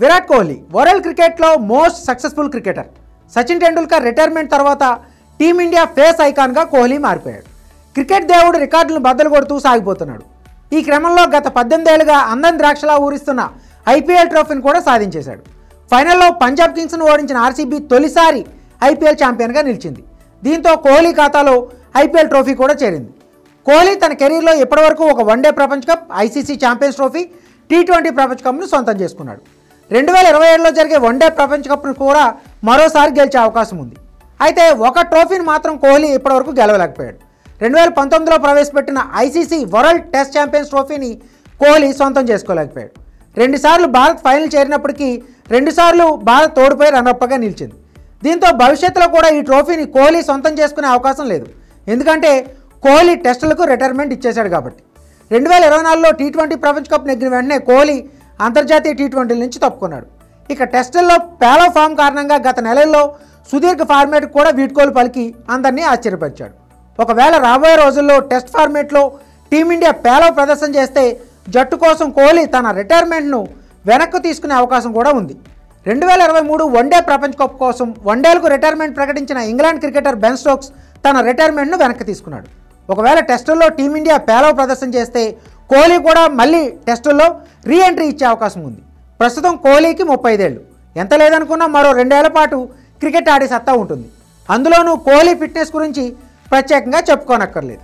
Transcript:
Virat Kohli world క్రికెట్లో most successful cricketer. Sachin Tendulkar retirement తర్వాత team India face ఐకాన్గా Kohli మారిపోయాడు. క్రికెట్ దేవుడు రికార్డులను బద్దలు కొడుతూ సాగిపోతున్నాడు. ఈ క్రమంలో గత 18 ఏళ్లుగా అందం ద్రాక్షలా ఊరిస్తున్న ఐపీఎల్ ట్రోఫీని కూడా సాధించేశాడు. ఫైనల్లో పంజాబ్ కింగ్స్ను ఓడించిన ఆర్సీబీ తొలిసారి ఐపీఎల్ ఛాంపియన్గా నిలిచింది. దీంతో కోహ్లీ ఖాతాలో ఐపీఎల్ ట్రోఫీ కూడా చేరింది. కోహ్లీ తన కెరీర్లో ఇప్పటివరకు ఒక వన్డే ప్రపంచ cup, ICC champions trophy, T20 ప్రపంచ కప్ను సొంతం చేసుకున్నాడు. 2027లో జరిగే వన్డే ప్రపంచ కప్ను కూడా మరోసారి గెలిచే అవకాశం ఉంది. అయితే ఒక ట్రోఫీని మాత్రం కోహ్లీ ఇప్పటివరకు గెలవలేకపోయాడు. 2019లో ప్రవేశపెట్టిన ఐసీసీ వరల్డ్ టెస్ట్ ఛాంపియన్స్ ట్రోఫీని కోహ్లీ సొంతం చేసుకోలేకపోయాడు. 2 సార్లు భారత్ ఫైనల్ చేరినప్పటికీ 2 సార్లు భారత్ ఓడిపోయి రన్నర్అప్గా నిలిచింది. దీంతో భవిష్యత్తులో కూడా ఈ ట్రోఫీని కోహ్లీ సొంతం చేసుకునే అవకాశం లేదు. ఎందుకంటే కోహ్లీ టెస్టులకు రిటైర్మెంట్ ఇచ్చేశాడు కాబట్టి. 2024లో టీ20 ప్రపంచ కప్ నెగ్గిన వెంటనే కోహ్లీ అంతర్జాతీయ టీ20 నుంచి తప్పుకున్నాడు. ఇక టెస్టుల్లో పేలవ ఫామ్ కారణంగా గత నెలల్లో సుదీర్ఘ ఫార్మేట్ కూడా వీడ్కోలు పలికి అందరినీ ఆశ్చర్యపరిచాడు. ఒకవేళ రాబోయే రోజుల్లో టెస్ట్ ఫార్మేట్లో టీమిండియా పేలవ ప్రదర్శన చేస్తే జట్టు కోసం కోహ్లీ తన రిటైర్మెంట్ను వెనక్కు తీసుకునే అవకాశం కూడా ఉంది. 2023 వన్డే ప్రపంచ కప్ కోసం వన్డేలకు రిటైర్మెంట్ ప్రకటించిన ఇంగ్లాండ్ క్రికెటర్ బెన్ స్టోక్స్ తన రిటైర్మెంట్ను వెనక్కి తీసుకున్నాడు. ఒకవేళ టెస్టుల్లో టీమిండియా పేలవ ప్రదర్శన చేస్తే కోహ్లీ కూడా మళ్ళీ టెస్టుల్లో రీ ఎంట్రీ ఇచ్చే అవకాశం ఉంది. ప్రస్తుతం కోహ్లీకి 35 ఏళ్ళు. ఎంత లేదనుకున్నా మరో 2 ఏళ్ల పాటు క్రికెట్ ఆడే సత్తా ఉంటుంది. అందులోనూ కోహ్లీ ఫిట్నెస్ గురించి ప్రత్యేకంగా చెప్పుకోనక్కర్లేదు.